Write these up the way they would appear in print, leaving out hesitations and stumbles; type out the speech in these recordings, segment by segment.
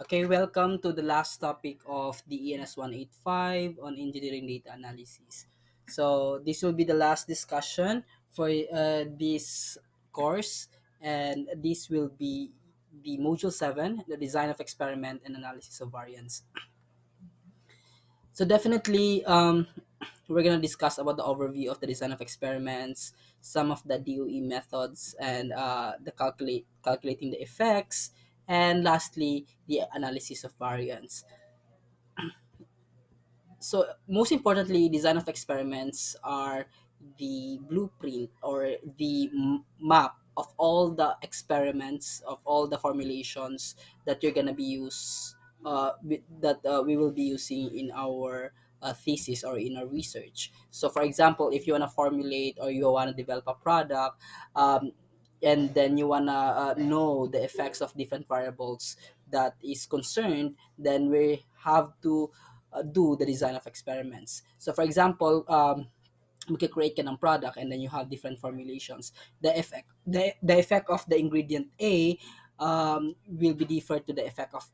Okay, welcome to the last topic of the ENS 185 on engineering data analysis. So, this will be the last discussion for this course, and this will be the module 7, the design of experiment and analysis of variance. So, definitely, we're going to discuss about the overview of the design of experiments, some of the DOE methods, and the calculating the effects, and lastly, the analysis of variance. So most importantly, design of experiments are the blueprint or the map of all the experiments, of all the formulations that you're gonna be we will be using in our thesis or in our research. So for example, if you want to formulate or you want to develop a product, um, and then you want to know the effects of different variables that is concerned, then we have to do the design of experiments. So for example, magka-create ka ng product and then you have different formulations. The effect of the ingredient A will be different to the effect of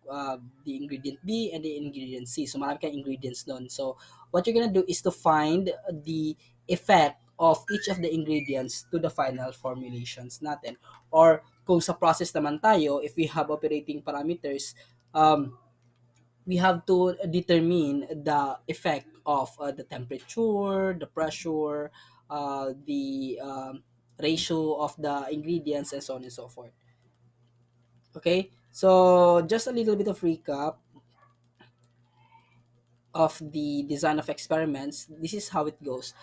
the ingredient B and the ingredient C. So marami kang ingredients doon. So what you're gonna do is to find the effect of each of the ingredients to the final formulations natin. Or kung sa process naman tayo, if we have operating parameters, we have to determine the effect of the temperature, the pressure, the ratio of the ingredients, and so on and so forth. Okay, so just a little bit of recap of the design of experiments. This is how it goes.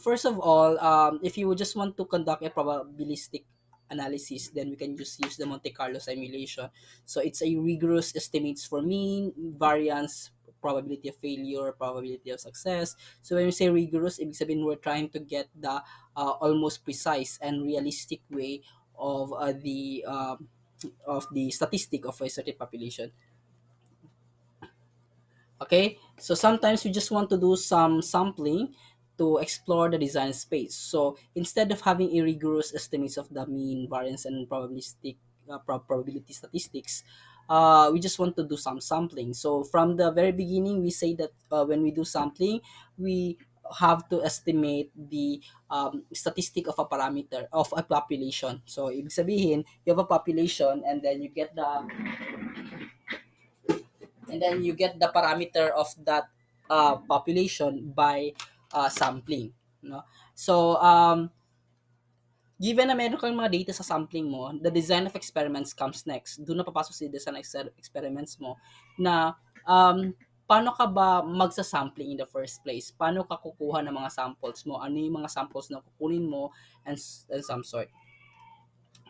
First of all, if you just want to conduct a probabilistic analysis, then we can just use the Monte Carlo simulation. So it's a rigorous estimates for mean, variance, probability of failure, probability of success. So when we say rigorous, ibig sabihin we're trying to get the almost precise and realistic way of the statistic of a certain population. Okay, so sometimes we just want to do some sampling to explore the design space. So instead of having a rigorous estimates of the mean, variance, and probability statistics, we just want to do some sampling. So from the very beginning, we say that when we do sampling, we have to estimate the statistic of a parameter of a population. So ibig sabihin, you have a population and then you get the parameter of that population by sampling, no? So given na meron kang mga data sa sampling mo, the design of experiments comes next. Doon na papasok si design of experiments mo na paano ka ba magsa-sampling in the first place? Paano ka kukuha ng mga samples mo? Ano yung mga samples na kukunin mo and some sort.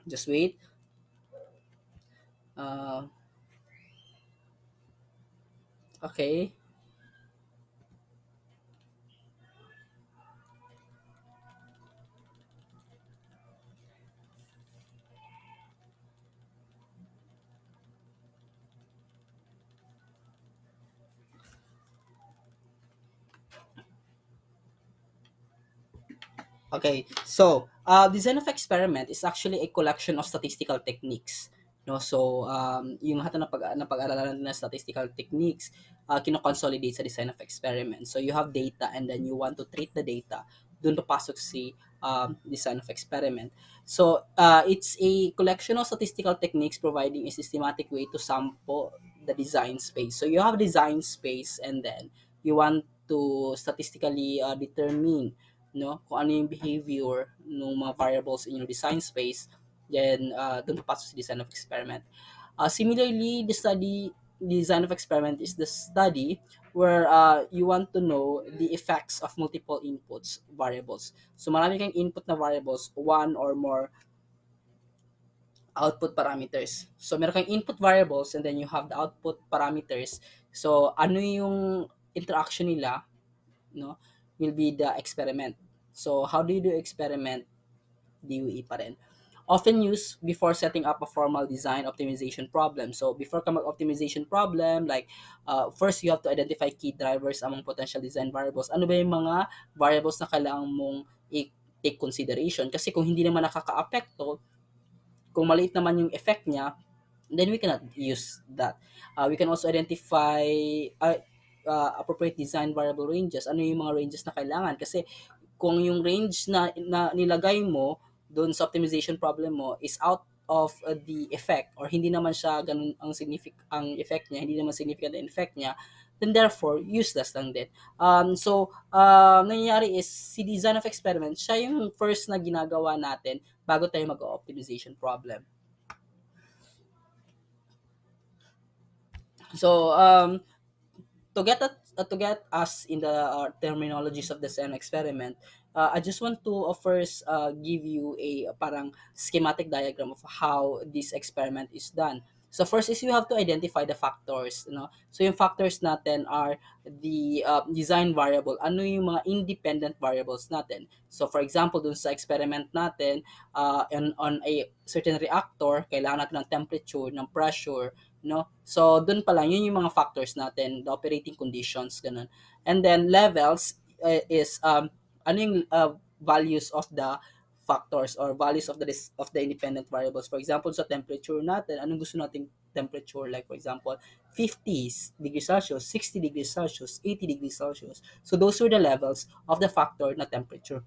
Just wait. Uh, okay. Okay, so design of experiment is actually a collection of statistical techniques. No, so yung lahat na pag-aralan na statistical techniques, kino-consolidate sa design of experiment. So you have data and then you want to treat the data. Doon papasok si design of experiment. So it's a collection of statistical techniques providing a systematic way to sample the design space. So you have design space and then you want to statistically determine, no, kung ano yung behavior ng mga variables in your design space, then doon papasok sa design of experiment. Similarly, design of experiment is the study where you want to know the effects of multiple inputs variables. So marami kang input na variables, one or more output parameters. So meron kang input variables and then you have the output parameters. So ano yung interaction nila, no, will be the experiment. So how do you do experiment? DOE pa rin. Often used before setting up a formal design optimization problem. So before ka mag-optimization problem, like first you have to identify key drivers among potential design variables. Ano ba yung mga variables na kailangan mong i-take consideration? Kasi kung hindi naman nakaka-apekto, kung maliit naman yung effect niya, then we cannot use that. We can also identify appropriate design variable ranges. Ano yung mga ranges na kailangan? Kasi kung yung range na nilagay mo doon sa optimization problem mo is out of the effect, or hindi naman siya ganun ang effect niya, hindi naman significant ang effect niya, then therefore useless lang din. Nangyayari is si design of experiment, siya yung first na ginagawa natin bago tayo mag-optimization problem. So to get us in the terminologies of the SEM experiment, I just want to first give you a parang schematic diagram of how this experiment is done. So first is you have to identify the factors, you know. So yung factors natin are the design variable. Ano yung mga independent variables natin? So for example, dun sa experiment natin, on a certain reactor, kailangan natin ng temperature, ng pressure, no? So dun pa lang yun yung mga factors natin, the operating conditions ganun. And then levels is ano yung values of the factors or values of the independent variables. For example, sa temperature natin, anong gusto nating temperature, like for example 50 degrees Celsius, 60 degrees Celsius, 80 degrees Celsius. So those were the levels of the factor na temperature.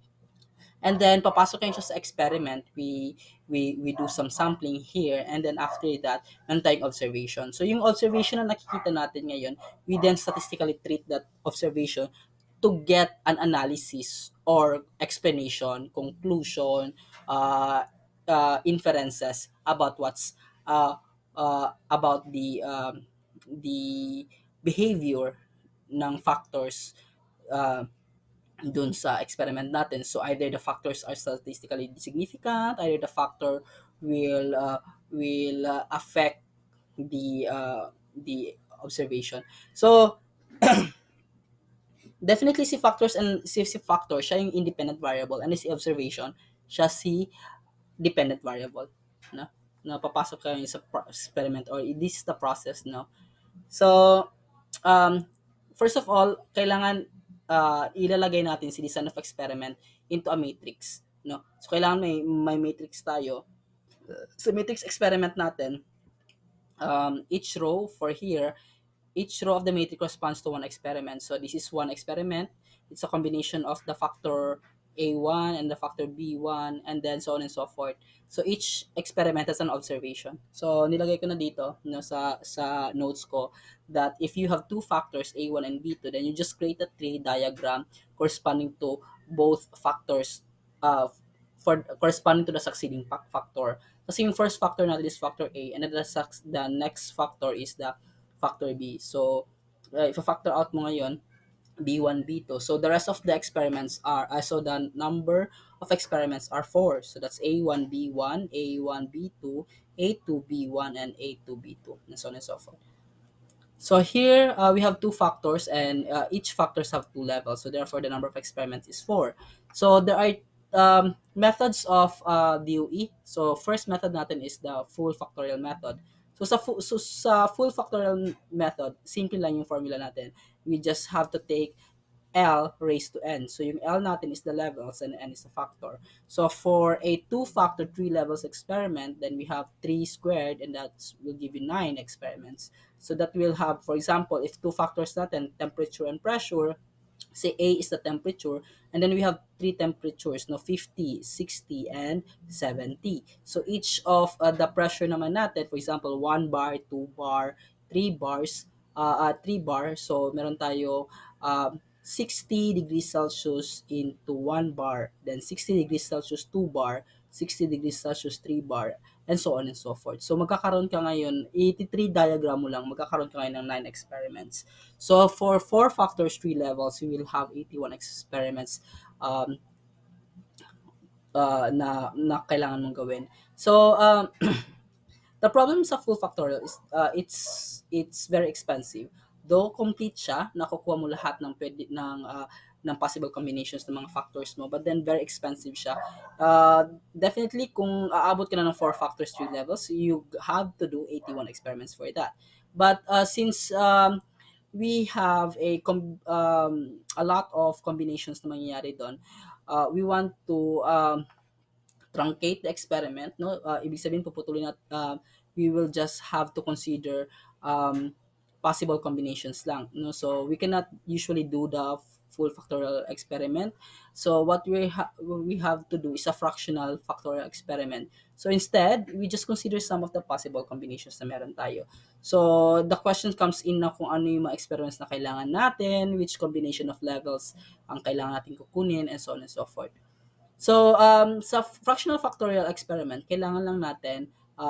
And then papasok kayo siya sa experiment. We do some sampling here, and then after that, ng time observation. So yung observation na nakikita natin ngayon, we then statistically treat that observation to get an analysis or explanation, conclusion, inferences about about the behavior ng factors uh, dun sa experiment natin. So either the factors are statistically significant, either the factor will affect the observation. So definitely si factor siya yung independent variable, and si observation siya si dependent variable, no? Na papasok kayo sa experiment, or this is the process, no? So um, first of all, kailangan ilalagay natin si design of experiment into a matrix, no? So kailangan may matrix tayo. Sa matrix experiment natin, each row for here, each row of the matrix corresponds to one experiment. So this is one experiment. It's a combination of the factor A1 and the factor B1, and then so on and so forth. So each experiment has an observation. So nilagay ko na dito, no, sa notes ko, that if you have two factors A1 and B2, then you just create a tree diagram corresponding to both factors, for corresponding to the succeeding factor. Kasi yung first factor natin is factor A, and then the next factor is the factor B. So, if a factor out mo ngayon, B1, B2. So, the rest of the experiments are, so the number of experiments are 4. So, that's A1, B1, A1, B2, A2, B1, and A2, B2, and so on and so forth. So here we have two factors, and each factors have two levels. So therefore, the number of experiments is 4. So there are methods of DOE. So first method natin is the full factorial method. So sa full factorial method, simple lang yung formula natin. We just have to take L raised to n. So yung L natin is the levels and n is the factor. So for a two-factor, three levels experiment, then we have 3 squared, and that will give you 9 experiments. So that will have, for example, if two factors natin, temperature and pressure, say A is the temperature, and then we have three temperatures, no, 50, 60, and 70. So each of the pressure naman natin, for example, 1 bar, 2 bar, 3 bars, 3 bar, so meron tayo 60 degrees Celsius into 1 bar, then 60 degrees Celsius 2 bar, 60 degrees Celsius 3 bar, and so on and so forth. So magkakaroon ka ngayon, 83 diagram mo lang, magkakaroon ka ngayon ng 9 experiments. So for 4 factors, 3 levels, you will have 81 experiments na kailangan mong gawin. So the problem sa full factorial is it's very expensive. Though complete siya, nakukuha mo lahat ng pwede ng possible combinations ng mga factors mo, but then very expensive siya. Definitely kung aabot ka na ng 4 factors 3 levels, you have to do 81 experiments for that. But since we have a lot of combinations na mangyayari doon, we want to truncate the experiment, no? Ibig sabihin puputulin we will just have to consider um, possible combinations lang, no? So we cannot usually do the full factorial experiment. So what we have to do is a fractional factorial experiment. So instead, we just consider some of the possible combinations na meron tayo. So the question comes in na kung ano yung mga experiments na kailangan natin, which combination of levels ang kailangan natin kukunin, and so on and so forth. So, sa fractional factorial experiment, kailangan lang natin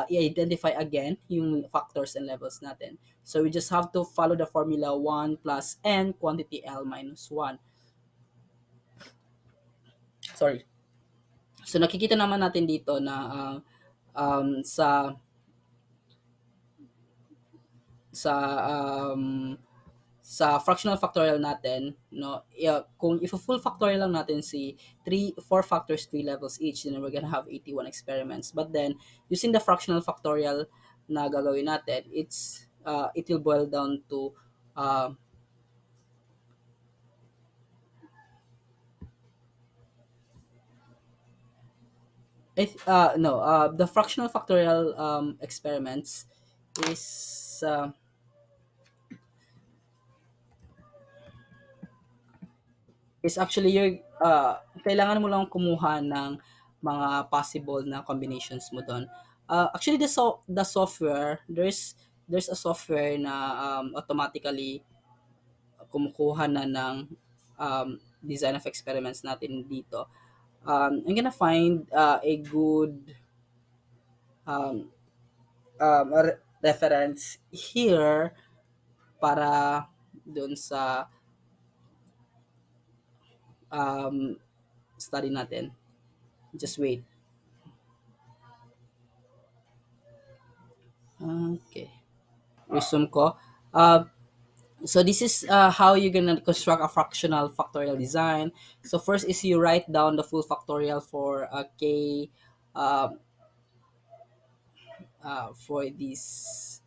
i-identify again yung factors and levels natin. So, we just have to follow the formula 1 plus n quantity L minus 1. Sorry. So, nakikita naman natin dito na um, sa sa um, sa fractional factorial natin, no, kung if full factorial lang natin si 4 factors, 3 levels each, then we're gonna have 81 experiments. But then, using the fractional factorial na gagawin natin, it will boil down to uh, no, the fractional factorial experiments is actually your kailangan mo lang kumuha ng mga possible na combinations mo doon. Actually the software, there's a software na automatically kumukuha na ng design of experiments natin dito. I'm gonna find a good um, reference here para doon sa um, study natin. Just wait. Okay. Resume ko. So this is how you're gonna construct a fractional factorial design. So first is you write down the full factorial for k um, for this.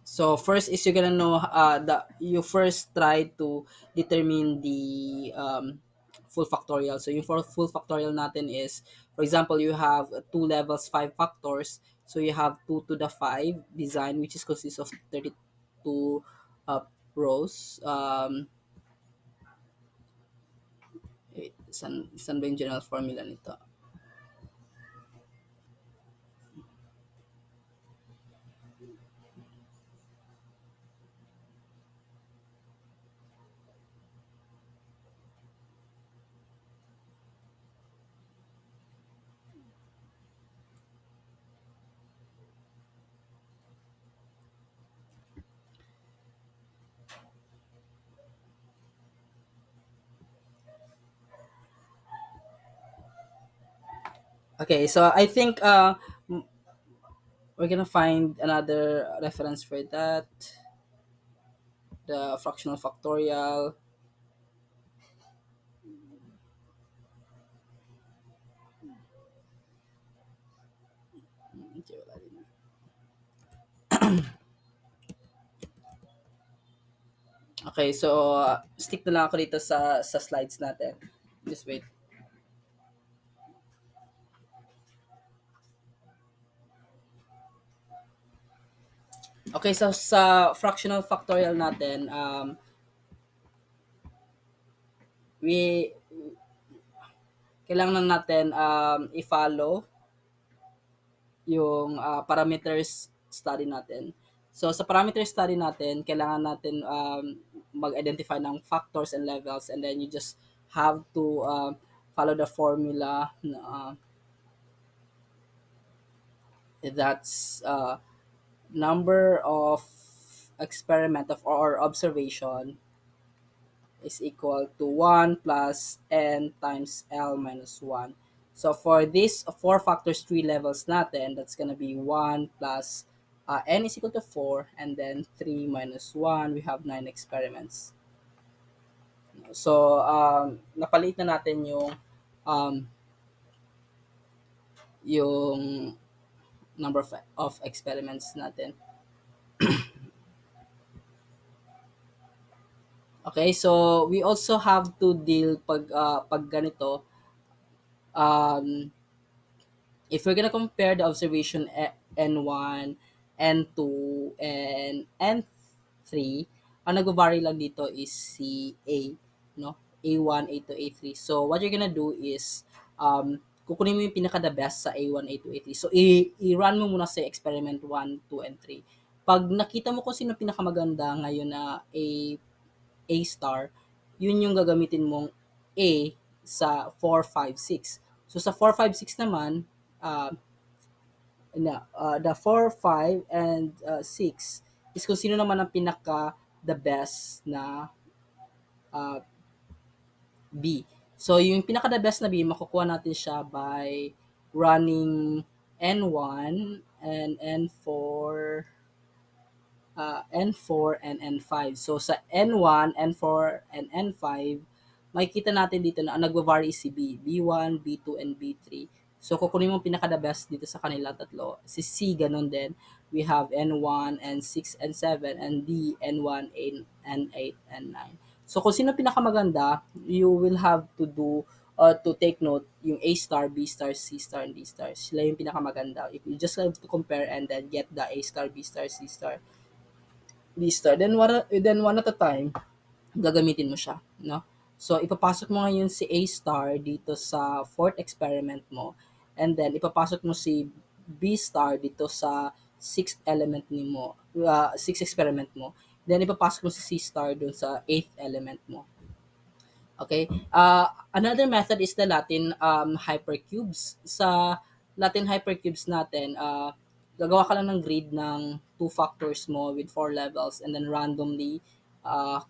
So first is you're gonna know you first try to determine the full factorial. So yung for full factorial natin is, for example, you have two levels, five factors. So you have 2 to the 5 design, which is consists of 32 rows. Wait, saan ba yung general formula nito? Okay, so I think we're gonna find another reference for that. The fractional factorial. Okay, wala din. Okay, so stick na lang ako dito sa slides natin. Just wait. Okay, so sa fractional factorial natin, we kailangan natin i-follow yung parameters study natin. So sa parameter study natin, kailangan natin mag-identify ng factors and levels, and then you just have to follow the formula that's number of experiment of or observation is equal to 1 plus n times L minus 1. So for this 4 factors 3 levels natin, that's gonna be 1 plus n is equal to 4, and then 3 minus 1, we have 9 experiments. So napalit na natin um, yung number of experiments natin. Okay, so we also have to deal pag ganito, um, if we're gonna compare the observation N1, N2, and N3, ang nag-vary lang dito is si A, no? A1, A2, A3. So, what you're gonna do is, kukunin mo yung pinaka-the best sa A1, A2, A3. So, i-run mo muna sa experiment 1, 2, and 3. Pag nakita mo kung sino pinakamaganda ngayon na A star, yun yung gagamitin mong A sa 4, 5, 6. So, sa 4, 5, 6 naman, uh, the 4, 5, and 6 is kung sino naman ang pinaka the best na uh, B. So, yung pinaka the best na B, makukuha natin siya by running N1 and N4, N4 and N5. So sa N1, N4, and N5, makikita natin dito na ang nagva-vary is si B, B1, B2, and B3. So kukunin mo pinaka-the best dito sa kanila tatlo. Si C, ganun din. We have N1, N6, and 7, and D, N1, N8, and 9. So kung sino pinakamaganda, you will have to do to take note yung A star, B star, C star, and D star. Sila yung pinakamaganda. If you just have to compare and then get the A star, B star, C star, lista, then one at a time, gagamitin mo siya, no? So, ipapasok mo ngayon si A star dito sa fourth experiment mo, and then ipapasok mo si B star dito sa sixth element ni mo, sixth experiment mo. Then ipapasok mo si C star dun sa eighth element mo. Okay? Another method is the Latin hypercubes. Sa Latin hypercubes natin, gagawa ka lang ng grid ng two factors mo with four levels, and then randomly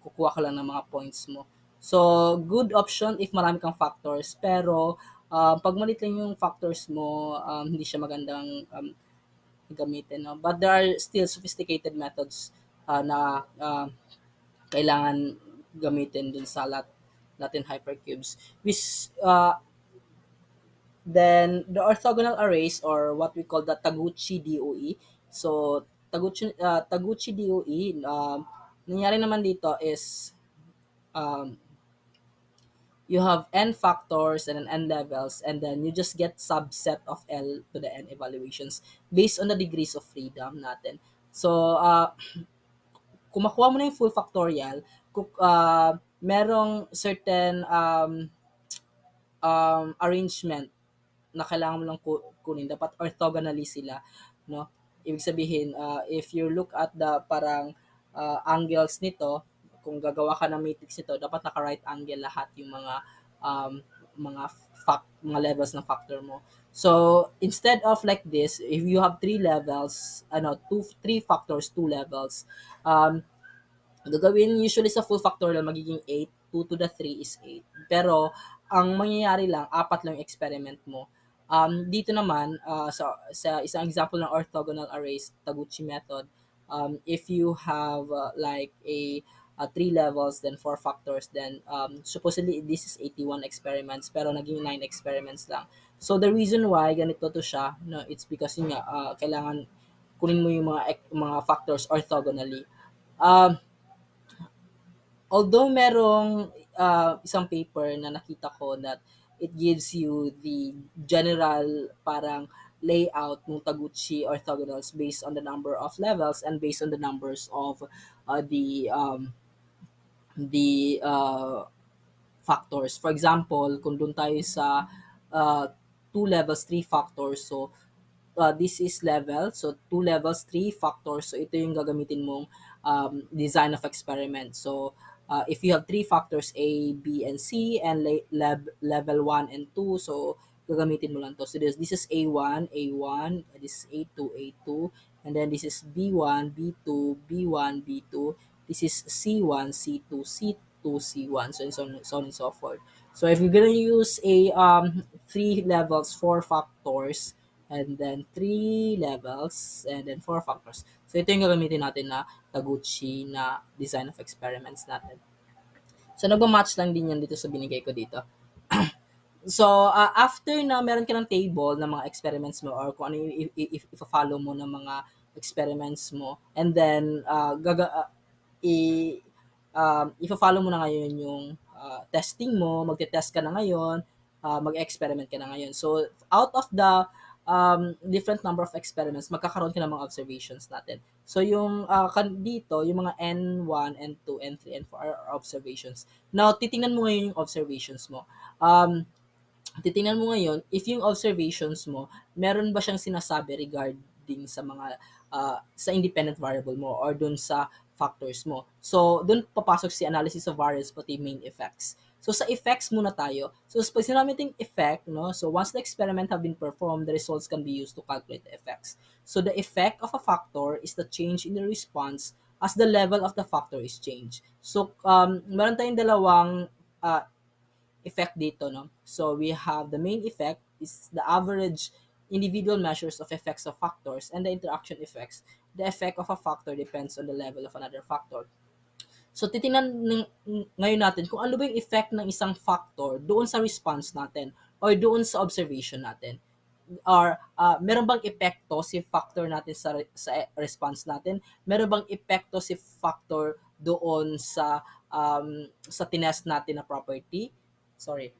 kukuha ka lang ng mga points mo. So, good option if marami kang factors, pero pag malit lang yung factors mo, hindi siya magandang gamitin. No? But there are still sophisticated methods na kailangan gamitin dun sa Latin hypercubes. Which, then the orthogonal arrays, or what we call the Taguchi DOE. So, Taguchi DOE, nangyari naman dito is, um, you have n factors and then n levels, and then you just get subset of L to the n evaluations based on the degrees of freedom natin. So, kung makuha mo na yung full factorial, merong certain arrangement na kailangan mo lang kunin. Dapat orthogonally sila, no? Ibig sabihin, if you look at the parang angles nito, kung gagawa ka ng matrix nito, dapat naka-right angle lahat yung um, mga mga levels ng factor mo. So, instead of like this, if you have three levels, three factors, two levels, um, gagawin usually sa full factorial magiging 8, 2 to the 3 is 8. Pero ang mangyayari lang, apat lang yung experiment mo. Dito naman, sa isang example ng orthogonal arrays, Taguchi method, if you have like three levels, then four factors, then supposedly this is 81 experiments, pero naging 9 experiments lang. So the reason why ganito to siya, no, it's because yun nga, kailangan kunin mo yung mga factors orthogonally. Um, Although merong isang paper na nakita ko that it gives you the general parang layout ng Taguchi orthogonals based on the number of levels and based on the numbers of the factors. For example, kung doon tayo sa two levels, three factors, so this is level. So, two levels, three factors. So, ito yung gagamitin mong design of experiment. So, if you have three factors, A, B, and C, and level 1 and 2, so, gagamitin mo lang to. So, this is A1, A1, this is A2, A2, and then this is B1, B2, B1, B2, this is C1, C2, C2, C1, so on and so forth. So, if you're gonna use a three levels, four factors, and then three levels, and then four factors. So, ito yung gagamitin natin na Taguchi na design of experiments natin. So, nagma-match lang din yan dito sa binigay ko dito. So, after na meron ka ng table ng mga experiments mo, or kung ano yung if-follow mo ng mga experiments mo, and then, i-follow mo na ngayon yung testing mo, magte-test ka na ngayon, mag-experiment ka na ngayon. So, out of the different number of experiments, magkakaroon ka ng mga observations natin. So, yung dito, yung mga N1, N2, N3, N4 are observations. Now, titingnan mo ngayon yung observations mo. Titingnan mo ngayon if yung observations mo, meron ba siyang sinasabi regarding sa mga sa independent variable mo or dun sa factors mo. So, dun papasok si analysis of variance pati main effects. So, sa effects muna tayo. So, pag sinabi natin effect, no? So, once the experiment have been performed, the results can be used to calculate the effects. So, the effect of a factor is the change in the response as the level of the factor is changed. So, meron tayong dalawang effect dito, no? So we have the main effect is the average individual measures of effects of factors, and the interaction effects. The effect of a factor depends on the level of another factor. So titingnan ngayon natin kung ano ba yung effect ng isang factor doon sa response natin or doon sa observation natin. Or meron bang epekto si factor natin sa response natin? Meron bang epekto si factor doon sa tinest natin na property? Sorry.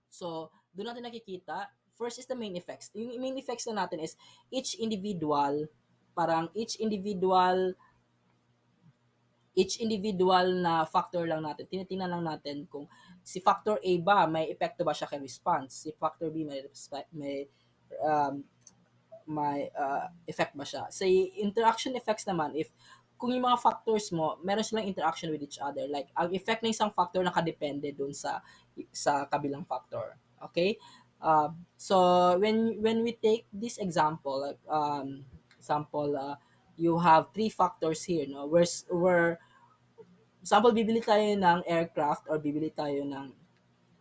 So, doon natin nakikita, first is the main effects. Yung main effects na natin is each individual, parang each individual na factor lang natin. Tinitingnan lang natin kung si factor A ba may epekto ba siya kay response, si factor B um, may effect ba siya. Sa interaction effects naman, if kung yung mga factors mo, meron silang interaction with each other. Like, ang effect ng isang factor nakadepende dun sa kabilang factor. Okay? So, when we take this example, like, example, you have three factors here, no? Where example, bibili tayo ng aircraft or bibili tayo ng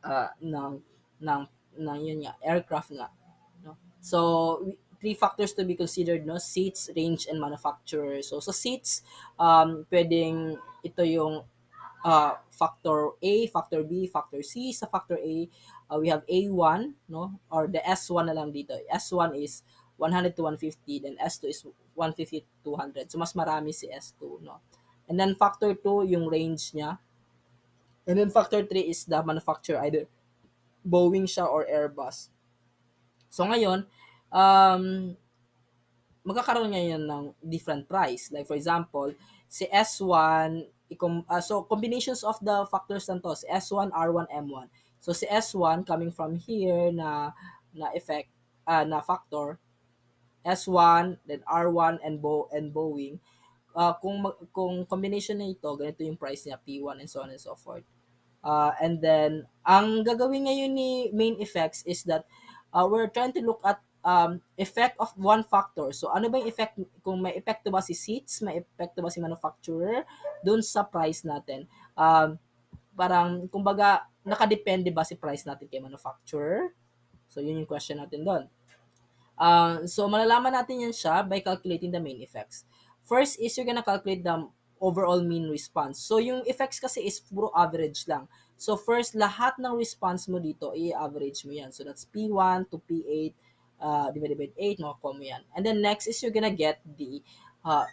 uh, ng ng ng yun nga aircraft nga, no? So three factors to be considered, no: seats, range, and manufacturer. So sa seats, pwedeng ito yung factor A, factor B, factor C. Sa factor A, we have A1, no, or the S1 na lang dito. S1 is 100 to 150, then S2 is 150 to 200. So mas marami si S2, no. And then factor 2 yung range niya. And then factor 3 is the manufacturer, either Boeing siya or Airbus. So ngayon, um, magkakaroon ngayon ng different price. Like for example, si S1, so combinations of the factors lang to, si S1, R1, M1. So si S1 coming from here na effect, na factor, S1, then R1 and Boeing. Kung combination na ito, ganito yung price niya, P1 and so on and so forth. And then, ang gagawin ngayon ni main effects is that we're trying to look at effect of one factor. So, ano ba yung effect, kung may epekto ba si seats, may epekto ba si manufacturer, dun sa price natin. Parang, kumbaga, nakadepende ba si price natin kay manufacturer? So, yun yung question natin doon. So, malalaman natin yan siya by calculating the main effects. First is you're gonna calculate the overall mean response. So, yung effects kasi is puro average lang. So, first, lahat ng response mo dito, i-average mo yan. So, that's P1 to P8 divided by 8, makukuha mo yan. And then next is you're gonna get uh,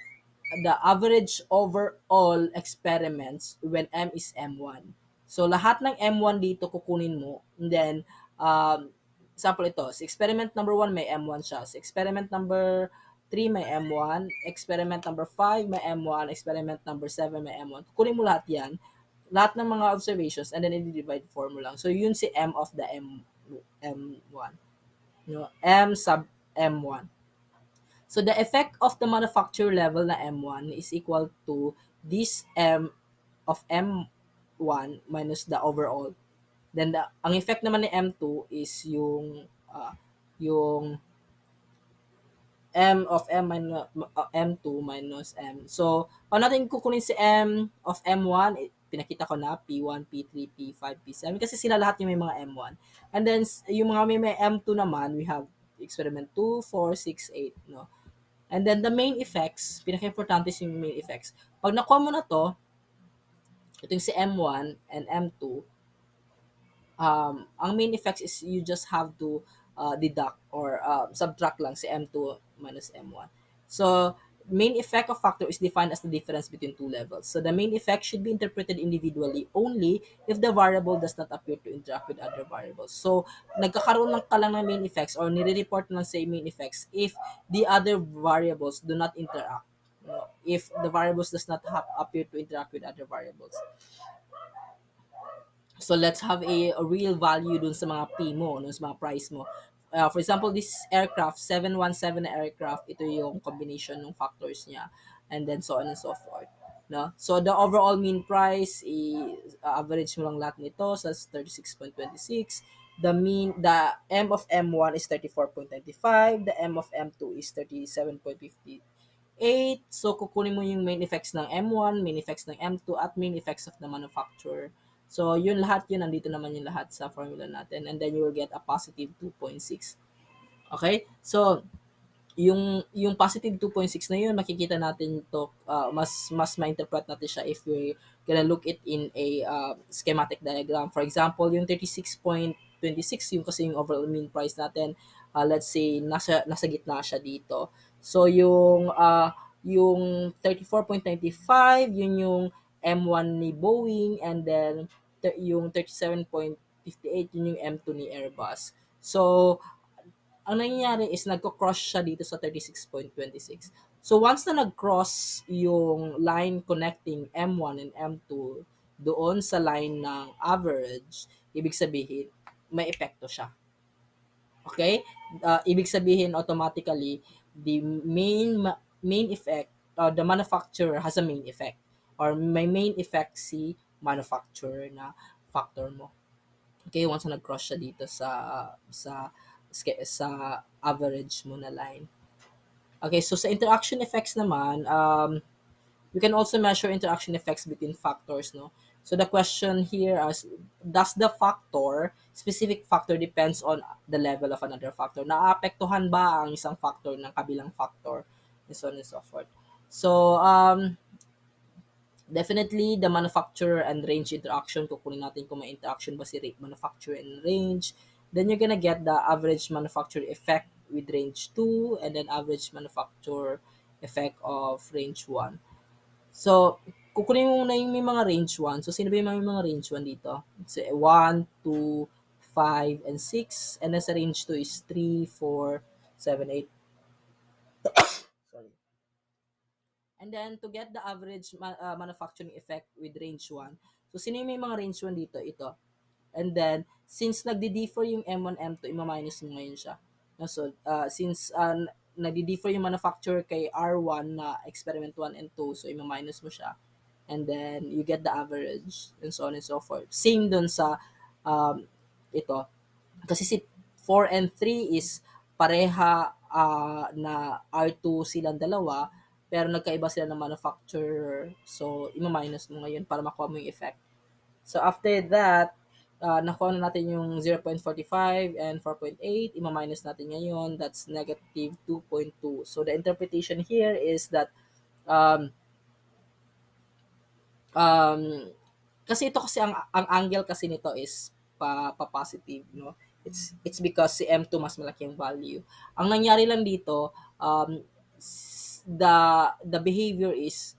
the average overall experiments when M is M1. So, lahat ng M1 dito kukunin mo. And then, example ito, sa experiment number 1 may M1 siya. Sa experiment number 3 may M1. Experiment number 5 may M1. Experiment number 7 may M1. Kukunin mo lahat yan. Lahat ng mga observations and then i-divide formula lang. So, yun si M of the M1. You know, M sub M1. So the effect of the manufacturer level na M1 is equal to this M of M1 minus the overall. Then ang effect naman ni M2 is yung M of M2 minus M. So, paano natin kukunin si M of M1? Pinakita ko na P1, P3, P5, P7 kasi sila lahat yung may mga M1. And then yung mga may M2 naman, we have experiment 2, 4, 6, 8, no? And then the main effects, pinaka-importante is yung main effects. Pag nakuha mo na to, ito yung si M1 and M2, ang main effects is you just have to deduct or subtract lang si M2 minus M1. So, main effect of factor is defined as the difference between two levels. So the main effect should be interpreted individually only if the variable does not appear to interact with other variables. So nagkakaroon lang ka lang ng main effects or nire-report lang sa main effects if the other variables do not interact. No? If the variables does not appear to interact with other variables. So let's have a real value dun sa mga P mo, no, sa mga price mo. For example, this aircraft, 717 na aircraft, ito yung combination ng factors niya. And then so on and so forth. No? So the overall mean price, average mo lang lahat nito sa 36.26. The M of M1 is 34.95. The M of M2 is 37.58. So kukunin mo yung main effects ng M1, main effects ng M2, at main effects of the manufacturer. So, yun lahat yun, nandito naman yung lahat sa formula natin. And then you will get a positive 2.6. Okay? So, yung positive 2.6 na yun, makikita natin to, mas ma-interpret natin siya if we're gonna look it in a schematic diagram. For example, yung 36.26, yung kasi yung overall mean price natin, let's say, nasa gitna siya dito. So, yung 34.95, yun yung M1 ni Boeing, and then yung 37.58, yun yung M2 ni Airbus. So, ang nangyayari is nagko-cross siya dito sa 36.26. So once na nag-cross yung line connecting M1 and M2 doon sa line ng average, ibig sabihin may epekto siya. Okay? Ibig sabihin automatically the main effect, the manufacturer has a main effect, or may main effect si manufacturer na factor mo. Okay, once na nag-cross siya dito sa average mo na line. Okay, so sa interaction effects naman, we can also measure interaction effects between factors, no? So the question here is, does the specific factor depends on the level of another factor? Naapektuhan ba ang isang factor ng kabilang factor? And so on and so forth. So, definitely, the manufacturer and range interaction, kukunin natin kung may interaction ba si manufacturer and range. Then you're gonna get the average manufacturer effect with range 2 and then average manufacturer effect of range 1. So, kukunin mo muna yung may mga range 1. So, sino ba yung mga range 1 dito? It's 1, 2, 5, and 6. And then sa range 2 is 3, 4, 7, 8. Sorry. And then, to get the average manufacturing effect with range 1, so sino yung may mga range 1 dito? Ito. And then, since nagdi-differ yung M1, M2, ima-minus mo ngayon siya. No? So, since nagdi-differ yung manufacturer kay R1 na experiment 1 and 2, so ima-minus mo siya. And then, you get the average, and so on and so forth. Same dun sa ito. Kasi si 4 and 3 is pareha na R2 silang dalawa, pero nagkaiba sila ng manufacturer. So, ima-minus mo ngayon para makuha mo yung effect. So, after that, nakuha na natin yung 0.45 and 4.8. Ima-minus natin ngayon. That's negative 2.2. So, the interpretation here is that um, um, kasi ito kasi ang angle kasi nito is positive, no? It's because si M2 mas malaki yung value. Ang nangyari lang dito, the behavior is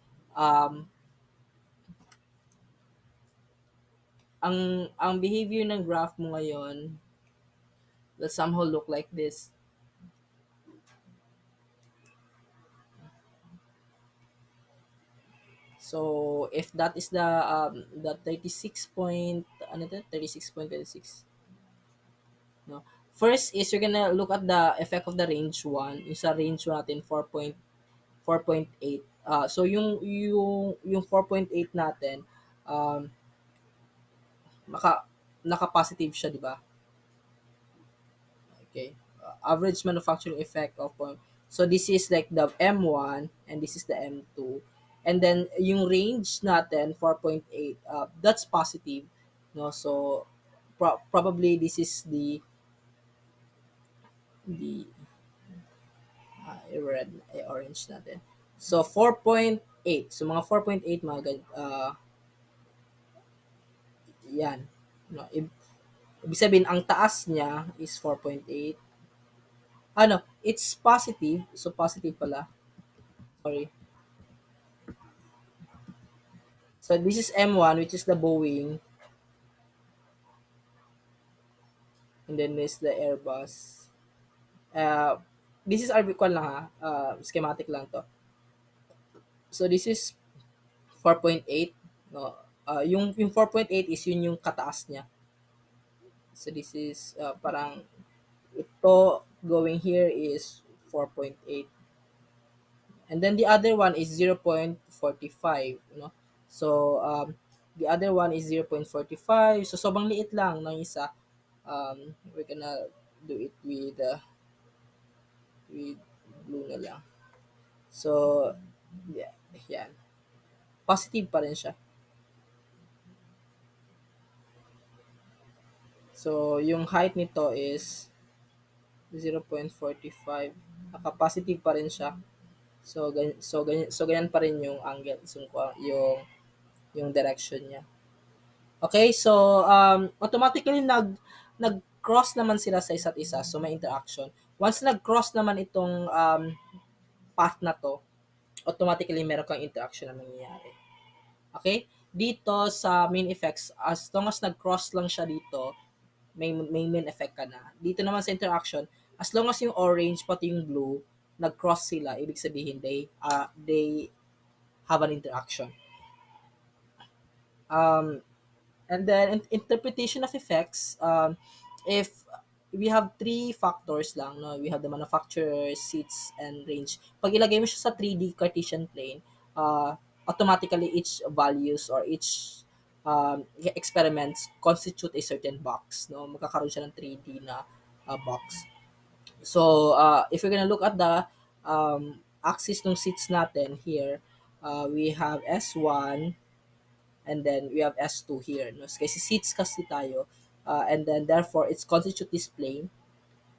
ang behavior ng graph mo ngayon will somehow look like this. So if that is the 36 point, ano to? 36.26. No. First is you're gonna look at the effect of the range 1. Yung sa range 1 natin 4.8. So yung 4.8 natin, um naka-positive siya, di ba? Okay. Average manufacturing effect of point. So this is like the M1 and this is the M2. And then yung range natin 4.8, that's positive, no? So probably this is the red, orange natin. So 4.8. So mga 4.8 yan. No, ibig sabihin ang taas niya is 4.8. Ano, it's positive. So positive pala. Sorry. So this is M1, which is the Boeing, and then this the Airbus. Uh, this is RB1 lang ha. Schematic lang to. So this is 4.8. No? Yung 4.8 is yun yung kataas niya. So this is parang ito going here is 4.8. And then the other one is 0.45. No? So the other one is 0.45. So sobrang liit lang ng isa. We're gonna do it with blue na lang. So, yeah, yan. Positive pa rin siya. So, yung height nito is 0.45. Naka-positive pa rin siya. So, ganyan pa rin yung angle, yung direction niya. Okay, so automatically nag-cross naman sila sa isa't isa. So, may interaction. Once nag-cross naman itong path na to, automatically meron kang interaction na nangyayari. Okay? Dito sa main effects, as long as nag-cross lang siya dito, may main effect ka na. Dito naman sa interaction, as long as yung orange pati yung blue, nag-cross sila, ibig sabihin they have an interaction. Um, and then interpretation of effects, if we have three factors lang, no? We have the manufacturer, seats, and range. Pag ilagay mo siya sa 3D Cartesian plane, automatically each values or each experiments constitute a certain box. No? Magkakaroon siya ng 3D na box. So, if we're gonna look at the axis ng seats natin here, we have S1, and then we have S2 here. No? Kasi seats kasi tayo. And then therefore, it's constitute this plane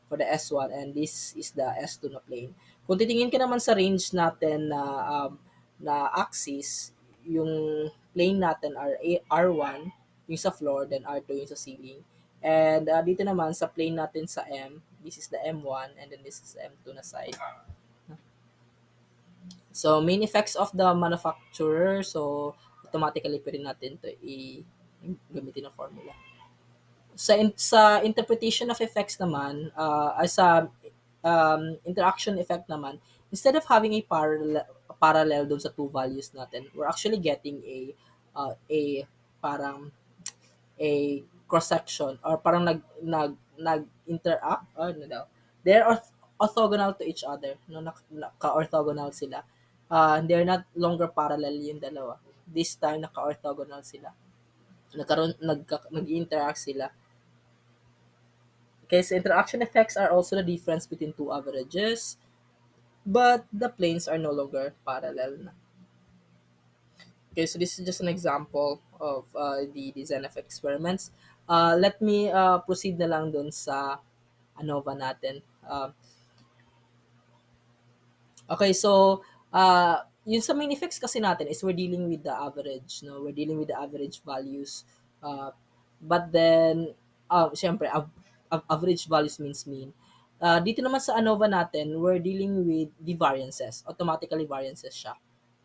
for the S1 and this is the S2 na plane. Kung titingin ka naman sa range natin na axis, yung plane natin are R1, yung sa floor, then R2 yung sa ceiling. And dito naman sa plane natin sa M, this is the M1 and then this is M2 na side. So, main effects of the manufacturer. So, automatically pwede natin to gamitin ng formula. Sa interpretation of effects naman, as a interaction effect naman, instead of having a parallel dun sa two values natin, we're actually getting a parang a cross section or parang nag interact or ano daw. They're orthogonal to each other, no, naka-orthogonal sila. They're not longer parallel yung dalawa. This time naka-orthogonal sila. Nag-interact sila. Okay, so interaction effects are also the difference between two averages, but the planes are no longer parallel na. Okay, so this is just an example of the design of experiments. Let me proceed na lang dun sa ANOVA natin. Okay, so yun sa main effects kasi natin is we're dealing with the average, no? We're dealing with the average values. But then, syempre, average values means mean. Dito naman sa ANOVA natin, we're dealing with the variances. Automatically variances siya.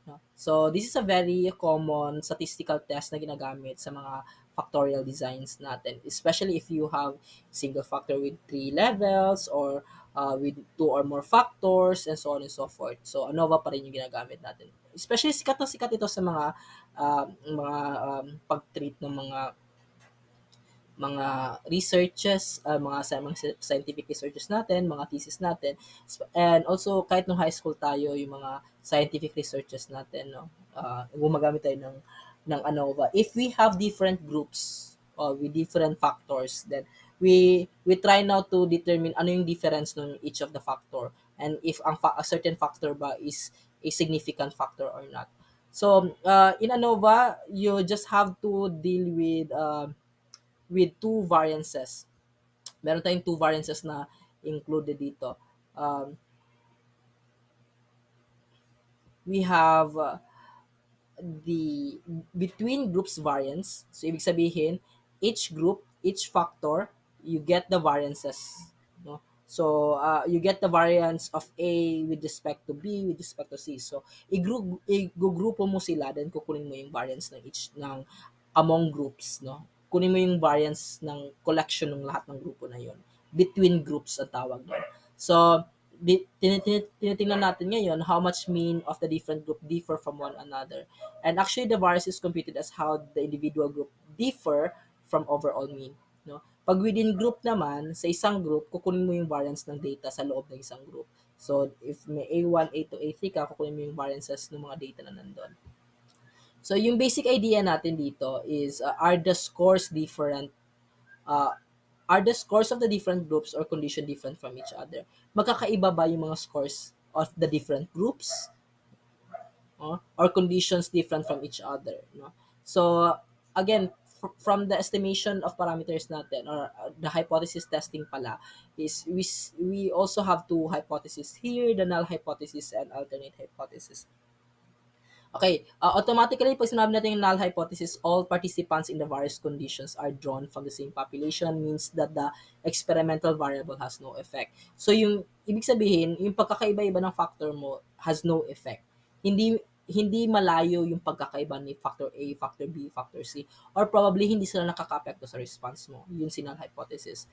No? So, this is a very common statistical test na ginagamit sa mga factorial designs natin, especially if you have single factor with three levels or with two or more factors and so on and so forth. So, ANOVA pa rin yung ginagamit natin. Especially sikat na sikat ito sa pag-treat ng mga researches, mga scientific researches natin, mga thesis natin, and also kahit nung high school tayo, yung mga scientific researches natin, no, gumagamit tayo ng ANOVA. If we have different groups with different factors, then we try now to determine ano yung difference ng each of the factor and if a certain factor ba is a significant factor or not. So, in ANOVA, you just have to deal with two variances. Meron tayong two variances na included dito. We have the between groups variance. So, ibig sabihin, each group, each factor, you get the variances. No? So you get the variance of A with respect to B with respect to C. So igugrupo mo sila, then kukunin mo yung variance ng each ng among groups, no? Kunin mo yung variance ng collection ng lahat ng grupo na yon. Between groups ang tawag doon. So tinitingnan natin ngayon how much mean of the different group differ from one another. And actually the variance is computed as how the individual group differ from overall mean, no? Pag within group naman, sa isang group, kukunin mo yung variance ng data sa loob ng isang group. So, if may A1, A2, A3 ka, kukunin mo yung variances ng mga data na nandun. So, yung basic idea natin dito is, uh, are the scores of the different groups or condition different from each other? Magkakaiba ba yung mga scores of the different groups, or conditions different from each other, no? So again, from the estimation of parameters natin, or the hypothesis testing pala, is we also have two hypotheses here, the null hypothesis and alternate hypothesis. Okay, automatically, pag sinabi natin yung null hypothesis, all participants in the various conditions are drawn from the same population, means that the experimental variable has no effect. So, yung ibig sabihin, yung pagkakaiba-iba ng factor mo has no effect. Hindi hindi malayo yung pagkakaiba ni factor A, factor B, factor C, or probably hindi sila nakaka-apekto sa response mo. Yun si null hypothesis.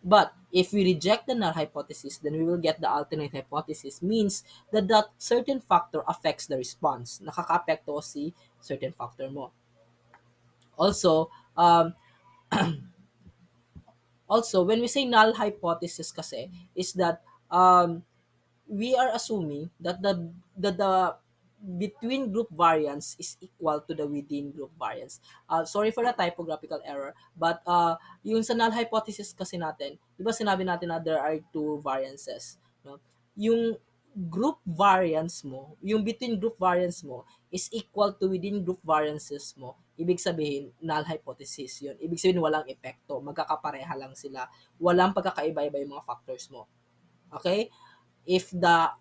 But if we reject the null hypothesis, then we will get the alternate hypothesis, means that certain factor affects the response. Nakaka-apekto si certain factor mo. Also, when we say null hypothesis kasi, is that we are assuming that the between group variance is equal to the within group variance. Sorry for the typographical error, but yung sa null hypothesis kasi natin, di ba sinabi natin na there are two variances, no? Yung group variance mo, yung between group variance mo is equal to within group variances mo. Ibig sabihin, null hypothesis yun. Ibig sabihin, walang epekto. Magkakapareha lang sila. Walang pagkakaiba-iba yung mga factors mo. Okay? If the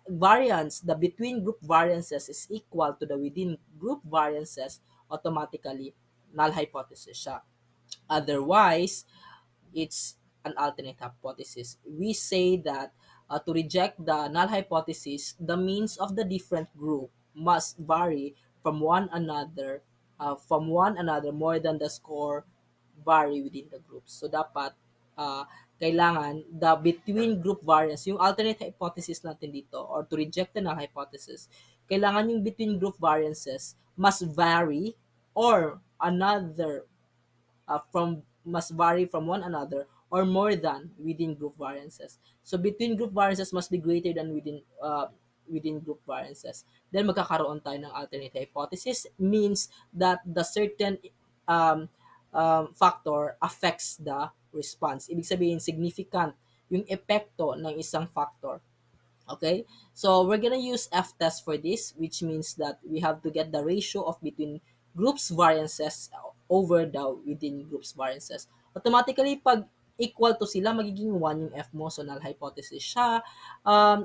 between group variances is equal to the within group variances, automatically null hypothesis siya. Otherwise, it's an alternate hypothesis. We say that to reject the null hypothesis, the means of the different group must vary from one another more than the score vary within the groups. So dapat uh, kailangan the between group variance, yung alternate hypothesis natin dito, or to reject the null hypothesis, kailangan yung between group variances must vary or another from must vary from one another or more than within group variances. So between group variances must be greater than within group variances. Then magkakaroon tayo ng alternate hypothesis, means that the certain um, factor affects the response. Ibig sabihin significant yung epekto ng isang factor. Okay, so we're gonna use F-test for this, which means that we have to get the ratio of between groups variances over the within groups variances. Automatically, pag equal to sila, magiging 1 yung F mo, so null hypothesis siya.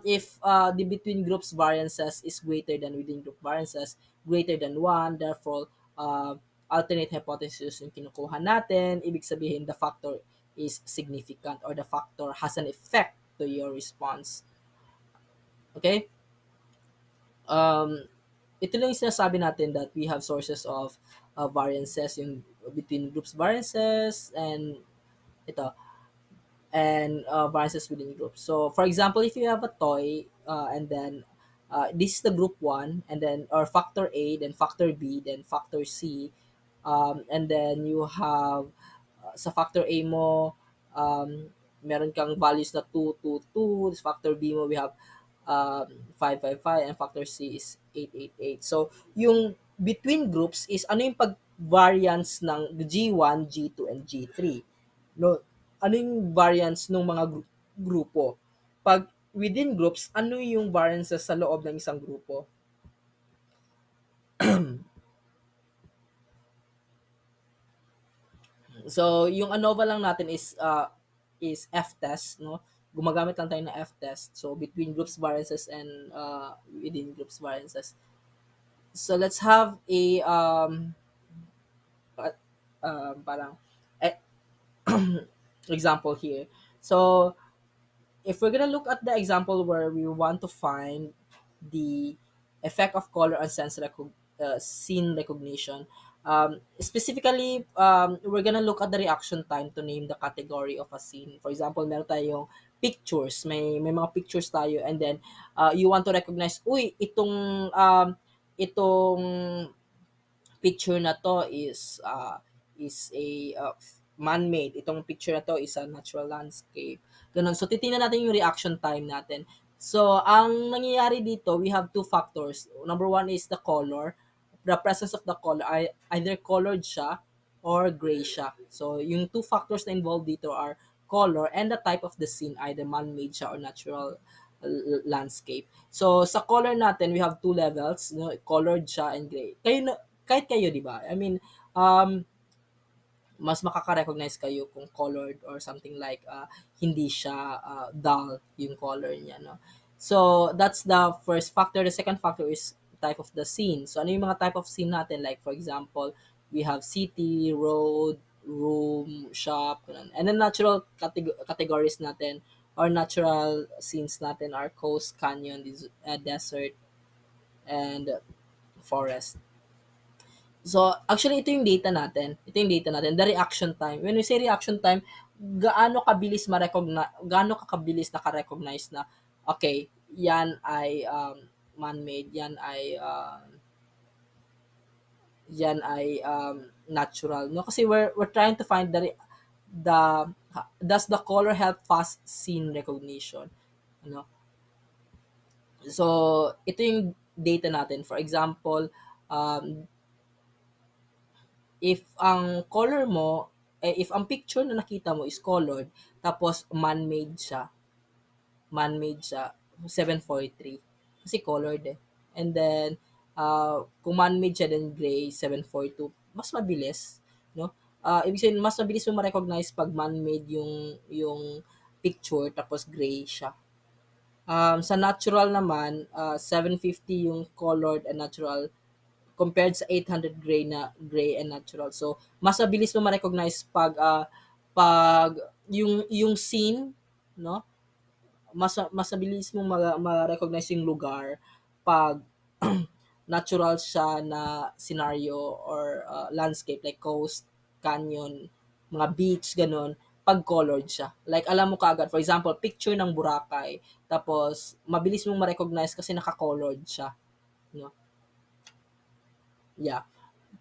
If the between groups variances is greater than within group variances, greater than 1, therefore, alternate hypothesis yung kinukuha natin. Ibig sabihin, the factor is significant, or the factor has an effect to your response. Okay? Um, ito lang yung sinasabi natin that we have sources of variances, yung between groups variances, and ito, and variances within groups. So, for example, if you have a toy, and then this is the group 1, and then, or factor A, then factor B, then factor C, and then you have, sa factor A mo, um, meron kang values na 2, 2, 2. This factor B mo, we have 5, 5, 5, and factor C is 8, 8, 8. So, yung between groups is ano yung pag-variance ng G1, G2, and G3. No, ano yung variance ng mga grupo? Pag within groups, ano yung variances sa loob ng isang grupo? So, yung ANOVA lang natin is F-test, no? Gumagamit lang tayo ng F-test. So, between groups variances and within groups variances. So, let's have a uh, parang eh, example here. So, if we're gonna look at the example where we want to find the effect of color on scene recognition, specifically, we're gonna look at the reaction time to name the category of a scene. For example, meron tayong pictures, may mga pictures tayo, and then you want to recognize, uy, itong picture na to is a man-made. Itong picture na to is a natural landscape. Ganun. So, titingnan natin yung reaction time natin. So, ang nangyayari dito, we have two factors. Number one is the color. The presence of the color. Either colored siya or gray siya. So, yung two factors na involved dito are color and the type of the scene, either man-made siya or natural landscape. So, sa color natin, we have two levels, no? Colored siya and gray. Kahit kayo, di ba? I mean, um, mas makaka-recognize kayo kung colored or something like hindi siya dull yung color niya, no? So, that's the first factor. The second factor is type of the scene. So, ano yung mga type of scene natin? Like, for example, we have city, road, room, shop, ganun. And then natural categories natin or natural scenes natin are coast, canyon, desert, and forest. So, actually, ito yung data natin. Ito yung data natin, the reaction time. When we say reaction time, gaano ka kabilis naka-recognize na, okay, yan ay man-made, yan ay natural. No? Kasi we're trying to find the does the color help fast scene recognition? Ano? So, ito yung data natin. For example, um, if ang picture na nakita mo is colored, tapos man-made siya, 743. Kasi colored eh. And then, kung man-made siya, then gray, 742. Mas mabilis, no? Ibig sabihin, mas mabilis mo ma-recognize pag man-made yung picture, tapos gray siya. Sa natural naman, 750 yung colored and natural compared sa 800 gray and natural. So, mas mabilis mo ma-recognize pag yung scene, no? Mas mabilis mo ma-recognize yung lugar pag natural siya na scenario or landscape like coast, canyon, mga beach, ganun, pag colored siya. Like, alam mo kaagad, for example, picture ng Boracay, tapos, mabilis mong ma-recognize kasi naka-colored siya, no? Yeah.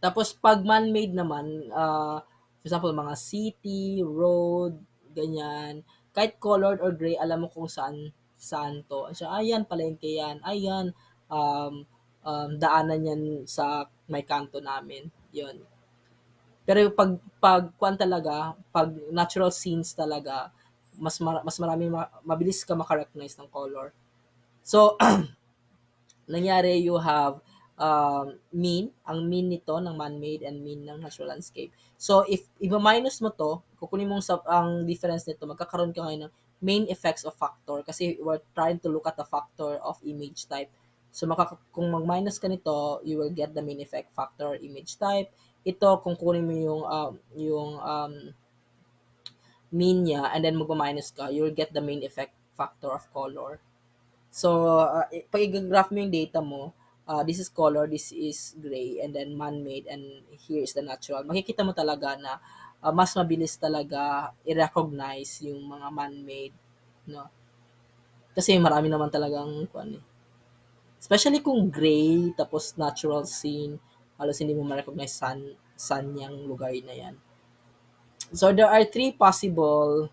Tapos pag man-made naman, for example, mga city, road, ganyan, kahit colored or gray, alam mo kung saan to. So, ayan, palengke yan. Ayan, um, daanan yan sa may kanto namin. Yun. Pero pag talaga, pag natural scenes talaga, mas marami mabilis ka makarecognize ng color. So, nangyari you have ang mean nito ng man-made and mean ng natural landscape. So, if i-minus mo to, kukunin mong ang difference nito, magkakaroon ka ngayon ng main effects of factor kasi we're trying to look at the factor of image type. So, kung mag-minus ka nito, you will get the main effect factor image type. Ito, kung kunin mo yung mean niya and then mag-minus ka, you will get the main effect factor of color. So, pag i-graph mo yung data mo, this is color, this is gray, and then man-made, and here is the natural. Makikita mo talaga na mas mabilis talaga i-recognize yung mga man-made, no? Kasi marami naman talagang, especially kung gray, tapos natural scene, halos hindi mo ma-recognize saan yung lugar na yan. So, there are three possible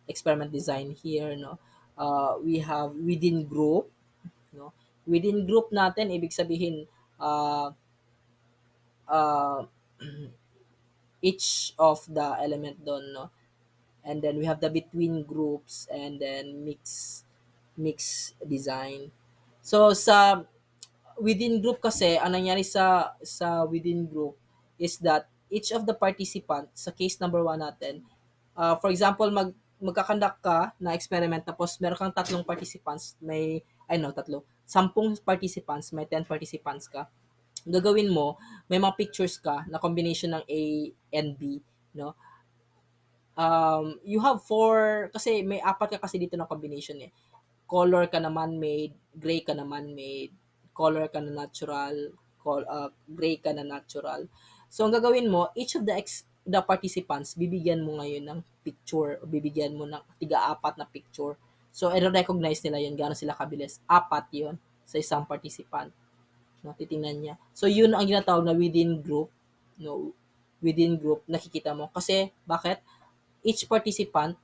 experiment design here, no? We have within group, no? Within group natin, ibig sabihin, uh, uh, each of the element doon, no? And then we have the between groups and then mix design. So sa within group kasi, ang nangyari sa within group is that each of the participants, sa case number 1 natin, for example, magkakandak ka na experiment tapos meron kang tatlong participants, tatlo, 10 participants, may 10 participants ka. Ang gagawin mo, may mga pictures ka na combination ng A and B, no? you have four, kasi may apat ka kasi dito na combination eh. Color ka na man-made, gray ka na man-made, color ka na natural, gray ka na natural. So, ang gagawin mo, each of the participants, bibigyan mo ngayon ng picture, o bibigyan mo ng tiga-apat na picture. So, i-recognize nila yun, gaano sila kabilis. Apat yun sa isang participant. No, titingnan niya. So, yun ang ginatawag na within group. No, within group, nakikita mo. Kasi, bakit? Each participant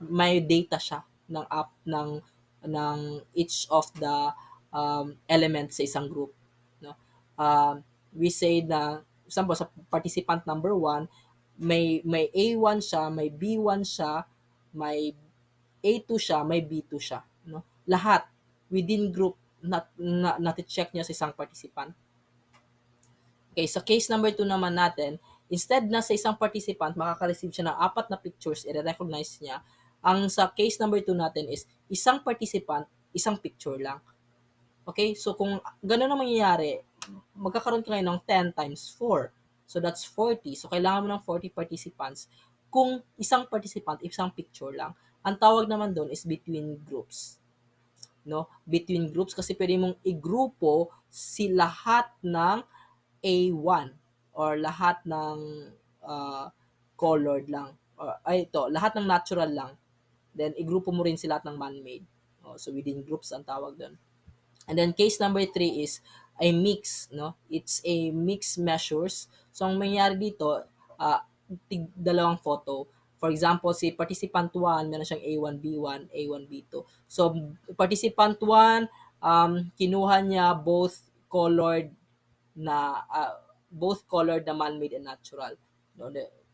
may data siya ng app ng each of the elements sa isang group, no. We say na example sa participant number one, may A1 siya, may B1 siya, may A2 siya, may B2 siya, no. Lahat within group nati-check niya sa isang participant. Okay, sa case number 2 naman natin, instead na sa isang participant makaka-receive siya ng apat na pictures, i-recognize niya, ang sa case number 2 natin is isang participant, isang picture lang. Okay, so kung gano'n ang mangyayari, magkakaroon ka ngayon ng 10 times 4. So that's 40. So kailangan mo ng 40 participants kung isang participant, isang picture lang. Ang tawag naman doon is between groups. No? Between groups kasi pwede mong igrupo si lahat ng A1 or lahat ng uh, colored lang. Or, ay, ito, lahat ng natural lang. Then, igrupo mo rin sila lahat ng man-made. So, within groups ang tawag doon. And then, case number 3 is a mix. No? It's a mix measures. So, ang mangyayari dito, dalawang photo. For example, si participant 1, meron siyang A1, B1, A1, B2. So, participant 1, kinuha niya both colored na man-made and natural.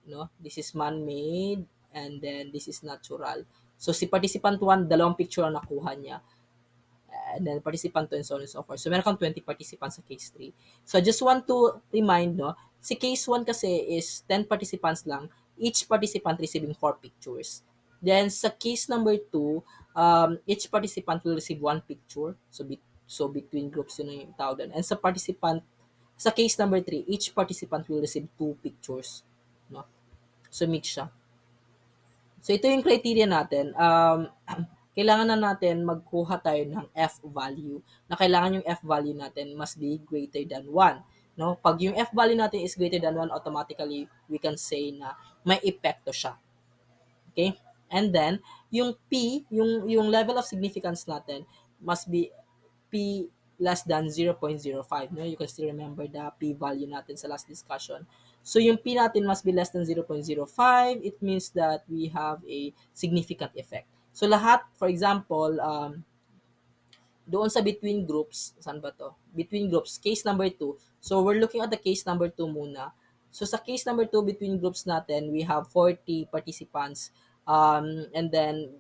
No, this is man-made and then this is natural. So si participant 1, dalawang picture ang nakuha niya. And then participant 2 and so on and so forth. So meron kang 20 participants sa case 3. So I just want to remind, no, si case 1 kasi is 10 participants lang, each participant receiving 4 pictures. Then sa case number 2, each participant will receive 1 picture. So between groups yun yung tawag doon. And sa case number 3, each participant will receive 2 pictures. No? So mix siya. So ito yung criteria natin. Kailangan na natin magkuha tayo ng F value. Na kailangan yung F value natin must be greater than 1. No? Pag yung F value natin is greater than 1, automatically we can say na may epekto siya. Okay? And then, yung P, yung level of significance natin must be P less than 0.05. No? You can still remember the P value natin sa last discussion. So, yung P natin must be less than 0.05. It means that we have a significant effect. So, lahat, for example, doon sa between groups, saan ba to? Between groups, case number 2. So, we're looking at the case number 2 muna. So, sa case number 2, between groups natin, we have 40 participants. And then,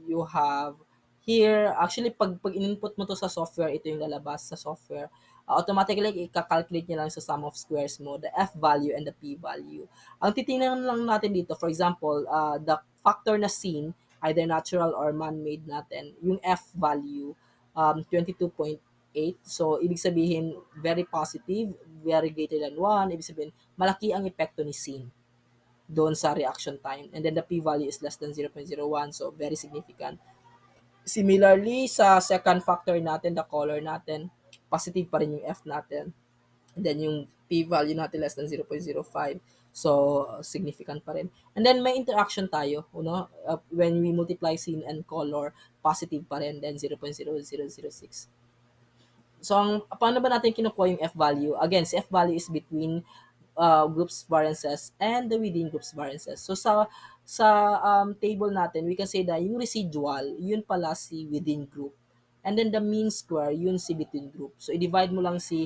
you have here, actually, pag in-input mo to sa software, ito yung lalabas sa software. Automatically, i-calculate niya lang sa sum of squares mo, the F value and the P value. Ang titingnan lang natin dito, for example, the factor na seen, either natural or man-made natin, yung F value, 22.8. So, ibig sabihin, very positive, very greater than 1. Ibig sabihin, malaki ang epekto ni scene doon sa reaction time. And then the p-value is less than 0.01. So, very significant. Similarly, sa second factor natin, the color natin, positive pa rin yung F natin. And then yung p-value natin less than 0.05. So, significant pa rin. And then may interaction tayo, when we multiply scene and color, positive pa rin, then 0.0006. So, paano ba natin kinukuha yung F value? Again, si F value is between groups variances and the within groups variances. So, sa table natin, we can say that yung residual, yun pala si within group. And then the mean square, yun si between group. So, i-divide mo lang si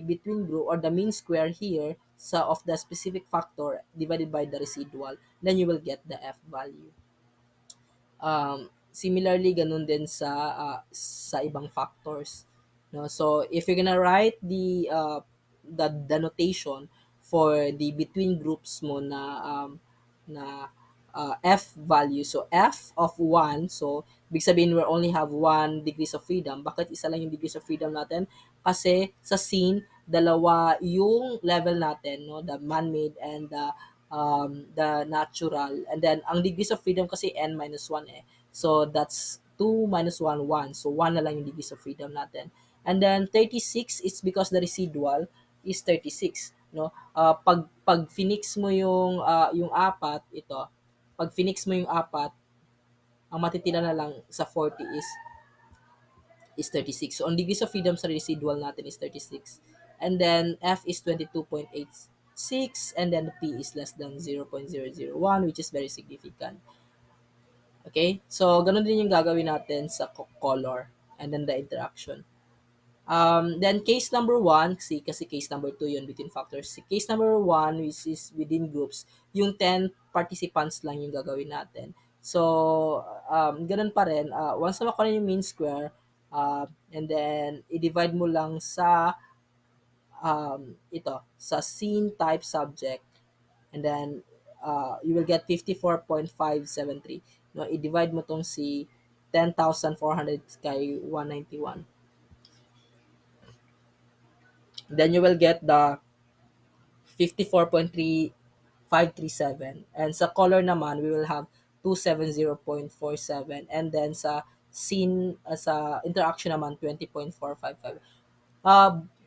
between group or the mean square here of the specific factor divided by the residual. Then you will get the F value. Similarly, ganun din sa ibang factors. No? So, if you're gonna write the notation for the between groups mo na F value. So, F of 1. So, ibig sabihin we only have 1 degrees of freedom. Bakit isa lang yung degrees of freedom natin? Kasi sa scene, dalawa yung level natin, no? The man-made and the the natural, and then ang degrees of freedom kasi n minus 1 eh. So that's 2 minus 1, 1. So 1 na lang yung degrees of freedom natin. And then 36 is because the residual is 36, no? Pag finix mo yung apat, ito, pag finix mo yung apat, ang matitira na lang sa 40 is 36. So, ang degrees of freedom sa residual natin is 36. And then, F is 22.86, and then P is less than 0.001, which is very significant. Okay? So, ganun din yung gagawin natin sa color and then the interaction. Then case number one, kasi case number two yun between factors. Case number one, which is within groups, yung 10 participants lang yung gagawin natin. So, ganun pa rin. Once na makuha yung mean square, and then i-divide mo lang sa sa scene type subject, and then you will get 54.573. No, i-divide mo tong si 10,400 kay 191. Then you will get the 54.3537. And sa color naman, we will have 270.47. And then sa scene, sa interaction naman, 20.455.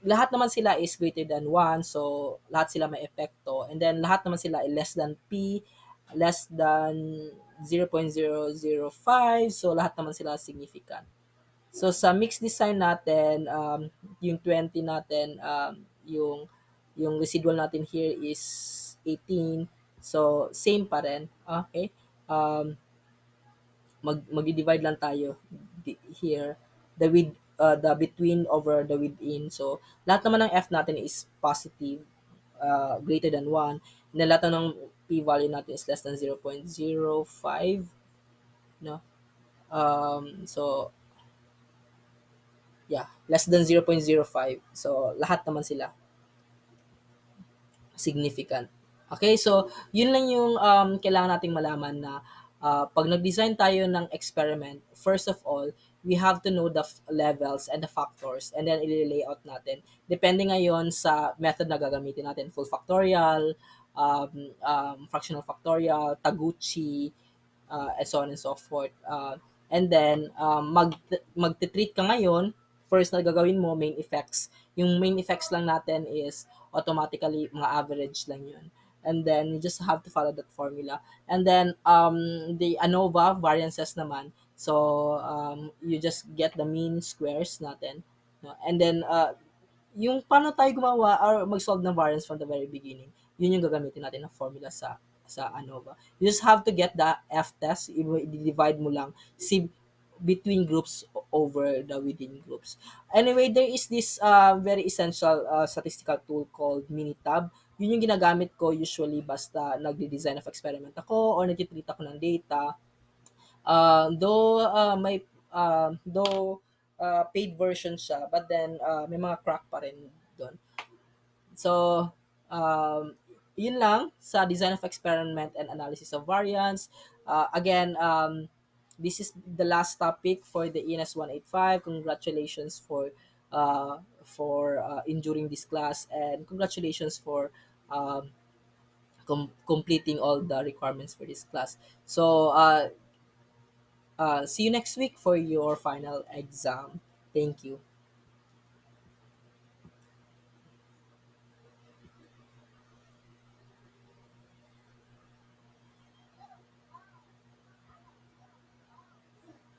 Lahat naman sila is greater than 1. So, lahat sila may epekto. And then, lahat naman sila ay less than P, less than 0.005. So, lahat naman sila significant. So sa mixed design natin, yung 20 natin, yung residual natin here is 18. So same pa rin. Okay? Um, mag-divide lang tayo here the between over the within. So lahat naman ng F natin is positive, greater than 1. And then lahat ng P value natin is less than 0.05, no? So yeah, less than 0.05. So, lahat naman sila significant. Okay, so yun lang yung kailangan nating malaman na pag nag-design tayo ng experiment, first of all, we have to know the levels and the factors, and then i-layout natin. Depende ngayon sa method na gagamitin natin, full factorial, fractional factorial, Taguchi, and so on and so forth. And then, magte-treat ka ngayon, first na gagawin mo, main effects. Yung main effects lang natin is automatically mga average lang yun. And then, you just have to follow that formula. And then, the ANOVA variances naman. So, you just get the mean squares natin. No? And then, yung paano tayo gumawa or mag-solve ng variance from the very beginning, yun yung gagamitin natin na formula sa ANOVA. You just have to get the F-test, i-divide mo lang si between groups over the within groups. Anyway, there is this very essential statistical tool called Minitab. Yun yung ginagamit ko usually basta nagde-design of experiment ako or nagtitreat ako ng data. Though paid version siya, but then may mga crack pa rin doon. So, yun lang sa design of experiment and analysis of variance. Again, this is the last topic for the ENS 185. Congratulations for enduring this class, and congratulations for completing all the requirements for this class. So, see you next week for your final exam. Thank you.